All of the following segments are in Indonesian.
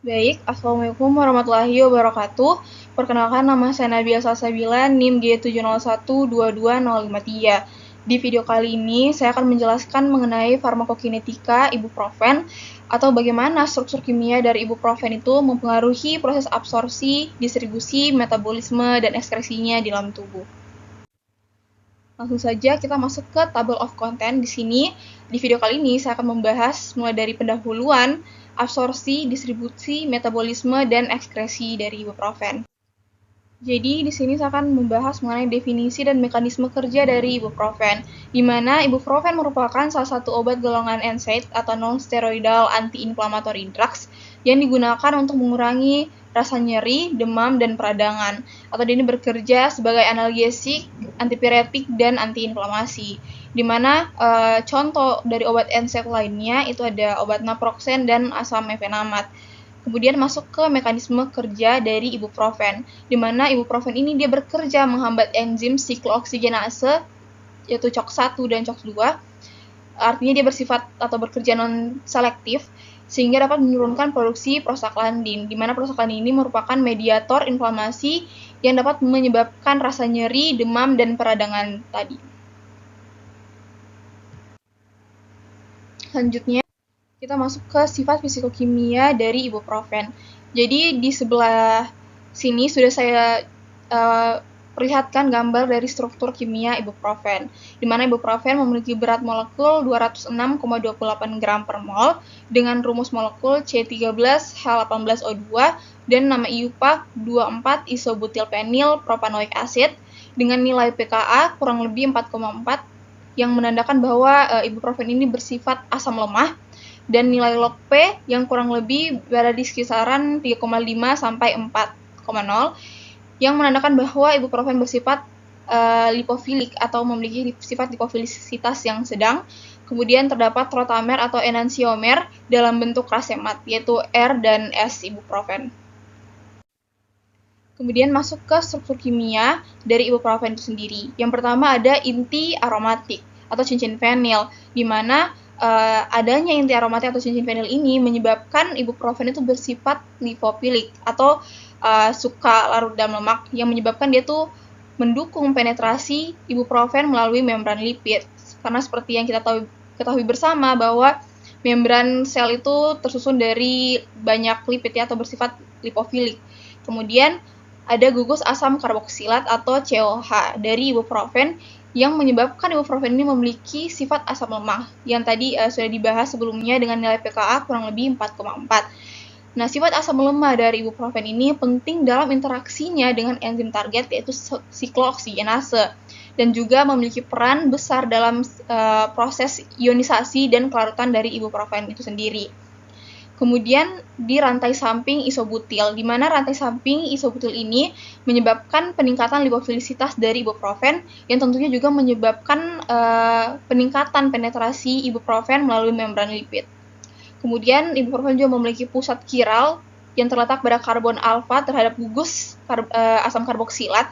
Baik, Assalamualaikum warahmatullahi wabarakatuh. Perkenalkan, nama saya Nabila Salsabila, NIM G701220253. Di video kali ini, saya akan menjelaskan mengenai farmakokinetika ibuprofen atau bagaimana struktur kimia dari ibuprofen itu mempengaruhi proses absorpsi, distribusi, metabolisme, dan ekskresinya di dalam tubuh. Langsung saja kita masuk ke table of content. Di sini, di video kali ini saya akan membahas mulai dari pendahuluan, absorpsi, distribusi, metabolisme, dan ekskresi dari ibuprofen. Jadi di sini saya akan membahas mengenai definisi dan mekanisme kerja dari ibuprofen, di mana ibuprofen merupakan salah satu obat golongan NSAID atau non-steroidal anti-inflammatory drugs yang digunakan untuk mengurangi rasa nyeri, demam, dan peradangan, atau ini bekerja sebagai analgesik, antipiretik, dan antiinflamasi. Di mana contoh dari obat NSAID lainnya itu ada obat naproxen dan asam mefenamat. Kemudian masuk ke mekanisme kerja dari ibuprofen, di mana ibuprofen ini dia bekerja menghambat enzim siklooksigenase, yaitu COX-1 dan COX-2. Artinya dia bersifat atau bekerja non-selektif, sehingga dapat menurunkan produksi prostaglandin, di mana prostaglandin ini merupakan mediator inflamasi yang dapat menyebabkan rasa nyeri, demam, dan peradangan tadi. Selanjutnya, kita masuk ke sifat fisikokimia dari ibuprofen. Jadi di sebelah sini sudah saya perlihatkan gambar dari struktur kimia ibuprofen, di mana ibuprofen memiliki berat molekul 206,28 gram per mol dengan rumus molekul C13H18O2 dan nama IUPAC 24-isobutilpenil propanoic acid dengan nilai pKa kurang lebih 4,4 yang menandakan bahwa ibuprofen ini bersifat asam lemah, dan nilai log P yang kurang lebih berada di kisaran 3,5 sampai 4,0 yang menandakan bahwa ibuprofen bersifat lipofilik atau memiliki sifat lipofilisitas yang sedang. Kemudian terdapat rotamer atau enantiomer dalam bentuk rasemat, yaitu R dan S ibuprofen. Kemudian masuk ke struktur kimia dari ibuprofen itu sendiri. Yang pertama ada inti aromatik atau cincin fenil, di mana adanya inti aromatik atau cincin fenil ini menyebabkan ibuprofen itu bersifat lipofilik atau suka larut dalam lemak, yang menyebabkan dia tuh mendukung penetrasi ibuprofen melalui membran lipid. Karena seperti yang kita ketahui bersama bahwa membran sel itu tersusun dari banyak lipid ya, atau bersifat lipofilik. Kemudian ada gugus asam karboksilat atau COH dari ibuprofen yang menyebabkan ibuprofen ini memiliki sifat asam lemah yang tadi sudah dibahas sebelumnya dengan nilai pKa kurang lebih 4,4. Nah, sifat asam lemah dari ibuprofen ini penting dalam interaksinya dengan enzim target, yaitu siklooksigenase, dan juga memiliki peran besar dalam proses ionisasi dan kelarutan dari ibuprofen itu sendiri. Kemudian di rantai samping isobutil, di mana rantai samping isobutil ini menyebabkan peningkatan lipofilisitas dari ibuprofen yang tentunya juga menyebabkan peningkatan penetrasi ibuprofen melalui membran lipid. Kemudian ibuprofen juga memiliki pusat kiral yang terletak pada karbon alfa terhadap gugus asam karboksilat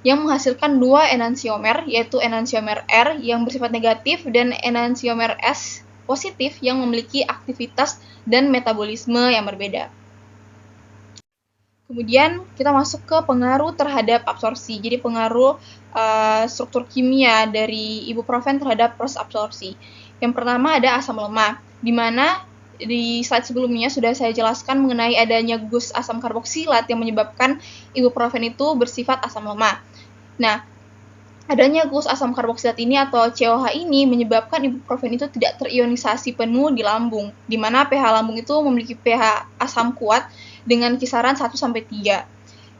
yang menghasilkan dua enantiomer, yaitu enantiomer R yang bersifat negatif dan enantiomer S positif yang memiliki aktivitas dan metabolisme yang berbeda. Kemudian kita masuk ke pengaruh terhadap absorpsi. Jadi pengaruh struktur kimia dari ibuprofen terhadap proses absorpsi. Yang pertama ada asam lemah, di mana di slide sebelumnya sudah saya jelaskan mengenai adanya gugus asam karboksilat yang menyebabkan ibuprofen itu bersifat asam lemah. Nah, adanya gugus asam karboksilat ini atau COH ini menyebabkan ibuprofen itu tidak terionisasi penuh di lambung, di mana pH lambung itu memiliki pH asam kuat dengan kisaran 1-3,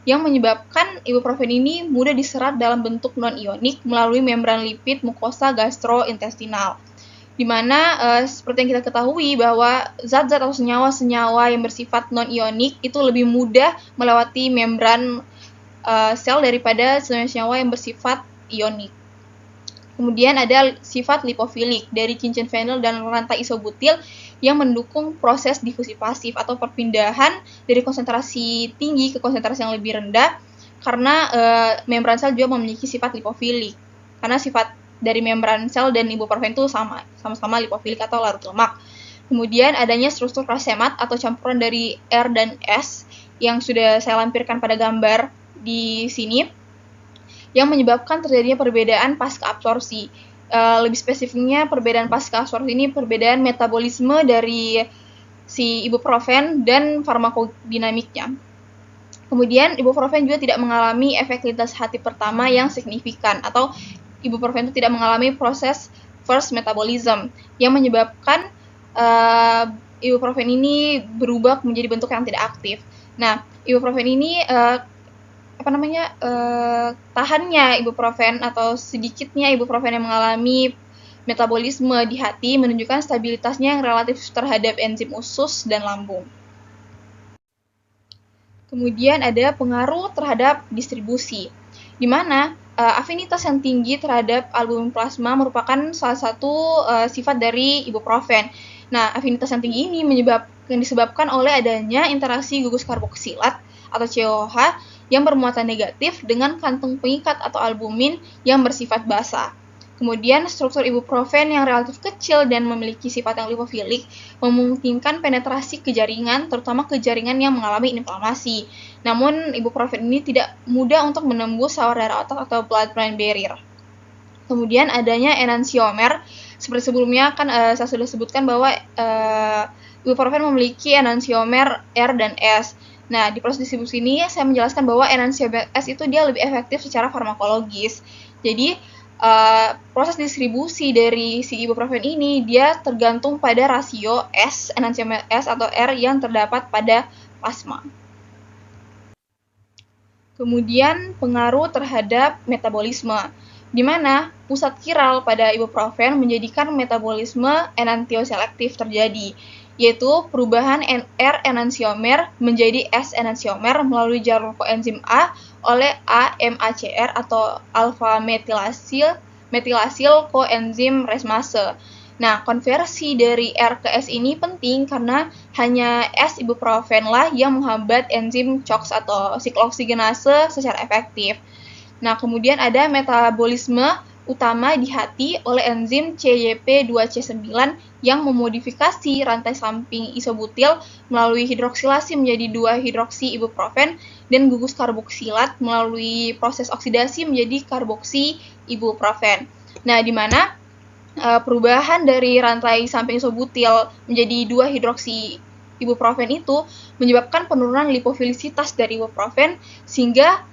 yang menyebabkan ibuprofen ini mudah diserap dalam bentuk non-ionik melalui membran lipid mukosa gastrointestinal. Di mana seperti yang kita ketahui bahwa zat-zat atau senyawa-senyawa yang bersifat non-ionik itu lebih mudah melewati membran sel daripada senyawa yang bersifat ionik. Kemudian ada sifat lipofilik dari cincin fenil dan rantai isobutil yang mendukung proses difusi pasif atau perpindahan dari konsentrasi tinggi ke konsentrasi yang lebih rendah, karena membran sel juga memiliki sifat lipofilik. Karena sifat dari membran sel dan ibuprofen itu sama-sama lipofilik atau larut lemak. Kemudian adanya struktur rasemat atau campuran dari R dan S yang sudah saya lampirkan pada gambar di sini, yang menyebabkan terjadinya perbedaan pasca absorpsi. Lebih spesifiknya perbedaan pasca absorpsi ini perbedaan metabolisme dari si ibuprofen dan farmakodinamiknya. Kemudian ibuprofen juga tidak mengalami efek lintas hati pertama yang signifikan, atau ibuprofen itu tidak mengalami proses first metabolism yang menyebabkan ibuprofen ini berubah menjadi bentuk yang tidak aktif. Nah, ibuprofen ini tahannya ibuprofen atau sedikitnya ibuprofen yang mengalami metabolisme di hati menunjukkan stabilitasnya yang relatif terhadap enzim usus dan lambung. Kemudian ada pengaruh terhadap distribusi, di mana afinitas yang tinggi terhadap albumin plasma merupakan salah satu sifat dari ibuprofen. Nah, afinitas yang tinggi ini disebabkan oleh adanya interaksi gugus karboksilat atau COH yang bermuatan negatif dengan kantong pengikat atau albumin yang bersifat basa. Kemudian struktur ibuprofen yang relatif kecil dan memiliki sifat yang lipofilik memungkinkan penetrasi ke jaringan, terutama ke jaringan yang mengalami inflamasi. Namun ibuprofen ini tidak mudah untuk menembus sawar darah otak atau blood-brain barrier. Kemudian adanya enantiomer, seperti sebelumnya kan saya sudah sebutkan bahwa ibuprofen memiliki enantiomer R dan S. Nah, di proses distribusi ini saya menjelaskan bahwa enantiomer S itu dia lebih efektif secara farmakologis. Jadi proses distribusi dari si ibuprofen ini dia tergantung pada rasio S, enantiomer S atau R yang terdapat pada plasma. Kemudian pengaruh terhadap metabolisme, di mana pusat kiral pada ibuprofen menjadikan metabolisme enantioselektif terjadi, yaitu perubahan R enantiomer menjadi S enantiomer melalui jalur koenzim A oleh AMACR atau alpha metilasil koenzim resmase. Nah, konversi dari R ke S ini penting karena hanya S ibuprofen lah yang menghambat enzim CHOX atau siklooksidinase secara efektif. Nah, kemudian ada metabolisme utama di hati oleh enzim CYP2C9 yang memodifikasi rantai samping isobutil melalui hidroksilasi menjadi 2-hidroksi ibuprofen dan gugus karboksilat melalui proses oksidasi menjadi karboksi ibuprofen. Nah, di mana perubahan dari rantai samping isobutil menjadi 2-hidroksi ibuprofen itu menyebabkan penurunan lipofilisitas dari ibuprofen sehingga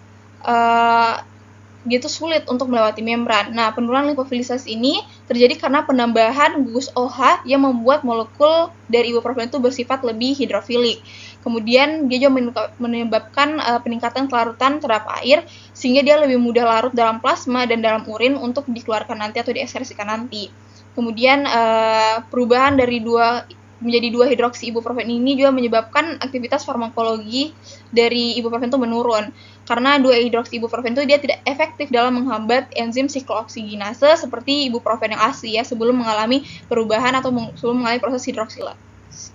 dia tuh sulit untuk melewati membran. Nah, penurunan lipofilisasi ini terjadi karena penambahan gugus OH yang membuat molekul dari ibuprofen itu bersifat lebih hidrofilik. Kemudian dia juga menyebabkan peningkatan kelarutan terhadap air sehingga dia lebih mudah larut dalam plasma dan dalam urin untuk dikeluarkan nanti atau diekskresikan nanti. Kemudian perubahan dari menjadi 2-hidroksi ibuprofen ini juga menyebabkan aktivitas farmakologi dari ibuprofen itu menurun. Karena 2-hidroksi ibuprofen itu dia tidak efektif dalam menghambat enzim siklooksidinase seperti ibuprofen yang asli ya, sebelum mengalami perubahan atau sebelum mengalami proses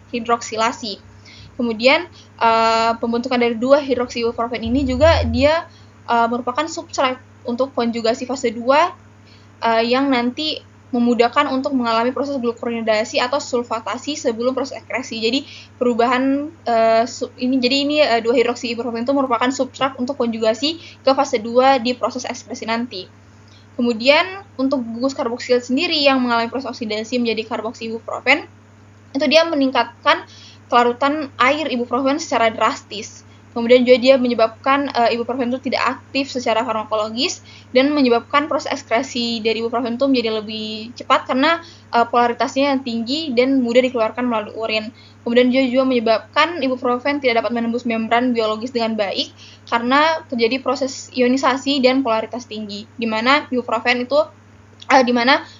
hidroksilasi. Kemudian pembentukan dari 2-hidroksi ibuprofen ini juga dia merupakan substrat untuk konjugasi fase 2 yang nanti memudahkan untuk mengalami proses glukuronidasi atau sulfatasi sebelum proses ekskresi. Jadi perubahan ini 2-hidroksi ibuprofen itu merupakan substrat untuk konjugasi ke fase 2 di proses ekskresi nanti. Kemudian untuk gugus karboksilat sendiri yang mengalami proses oksidasi menjadi karboksi ibuprofen, itu dia meningkatkan kelarutan air ibuprofen secara drastis. Kemudian juga dia menyebabkan ibuprofen itu tidak aktif secara farmakologis dan menyebabkan proses ekskresi dari ibuprofen itu menjadi lebih cepat karena polaritasnya yang tinggi dan mudah dikeluarkan melalui urin. Kemudian juga menyebabkan ibuprofen tidak dapat menembus membran biologis dengan baik karena terjadi proses ionisasi dan polaritas tinggi, di mana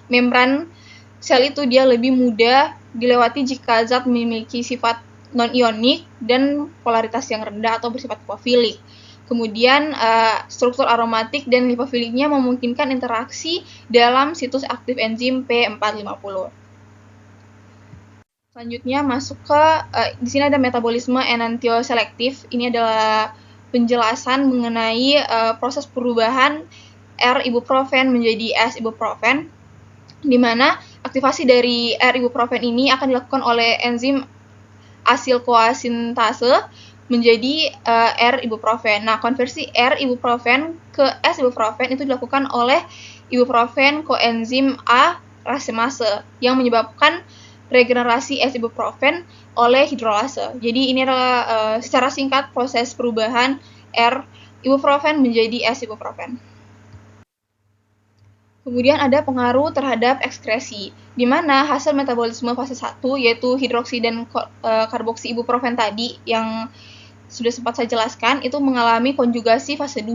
membran sel itu dia lebih mudah dilewati jika zat memiliki sifat non-ionik dan polaritas yang rendah atau bersifat lipofilik. Kemudian struktur aromatik dan lipofiliknya memungkinkan interaksi dalam situs aktif enzim P450. Selanjutnya masuk ke di sini ada metabolisme enantioselektif. Ini adalah penjelasan mengenai proses perubahan R ibuprofen menjadi S ibuprofen. di mana aktivasi dari R-ibuprofen ini akan dilakukan oleh enzim asilkoasintase menjadi R-ibuprofen. Nah, konversi R-ibuprofen ke S-ibuprofen itu dilakukan oleh ibuprofen koenzim A racemase yang menyebabkan regenerasi S-ibuprofen oleh hidrolase. Jadi ini adalah secara singkat proses perubahan R-ibuprofen menjadi S-ibuprofen. Kemudian ada pengaruh terhadap ekskresi, di mana hasil metabolisme fase 1 yaitu hidroksi dan karboksi ibuprofen tadi yang sudah sempat saya jelaskan itu mengalami konjugasi fase 2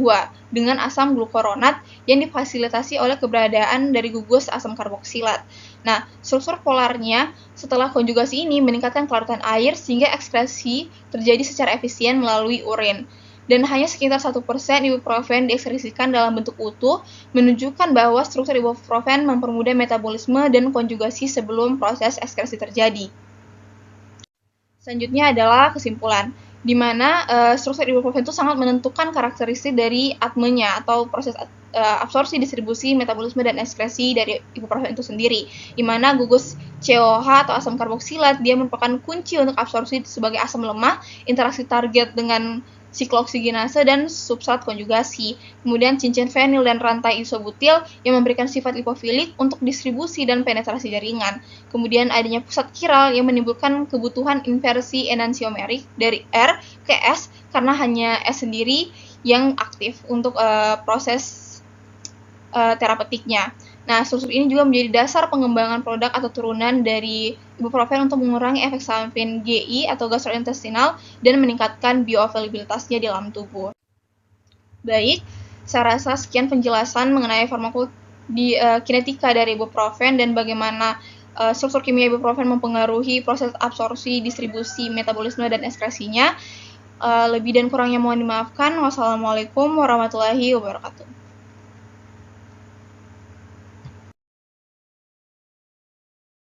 dengan asam glukuronat yang difasilitasi oleh keberadaan dari gugus asam karboksilat. Nah, struktur polarnya setelah konjugasi ini meningkatkan kelarutan air sehingga ekskresi terjadi secara efisien melalui urin. Dan hanya sekitar 1% ibuprofen diekskresikan dalam bentuk utuh, menunjukkan bahwa struktur ibuprofen mempermudah metabolisme dan konjugasi sebelum proses ekskresi terjadi. Selanjutnya adalah kesimpulan, di mana struktur ibuprofen itu sangat menentukan karakteristik dari atmenya atau proses absorpsi, distribusi, metabolisme, dan ekskresi dari ibuprofen itu sendiri, di mana gugus COH atau asam karboksilat dia merupakan kunci untuk absorpsi sebagai asam lemah, interaksi target dengan siklooksiggenase dan substrat konjugasi. Kemudian cincin fenil dan rantai isobutil yang memberikan sifat lipofilik untuk distribusi dan penetrasi jaringan. Kemudian adanya pusat kiral yang menimbulkan kebutuhan inversi enantiomerik dari R ke S karena hanya S sendiri yang aktif untuk proses terapeutiknya. Nah, struktur ini juga menjadi dasar pengembangan produk atau turunan dari ibuprofen untuk mengurangi efek samping GI atau gastrointestinal dan meningkatkan bioavailabilitasnya di dalam tubuh. Baik, saya rasa sekian penjelasan mengenai farmakokinetika dari ibuprofen dan bagaimana struktur kimia ibuprofen mempengaruhi proses absorpsi, distribusi, metabolisme, dan ekskresinya. Lebih dan kurangnya mohon dimaafkan. Wassalamualaikum warahmatullahi wabarakatuh.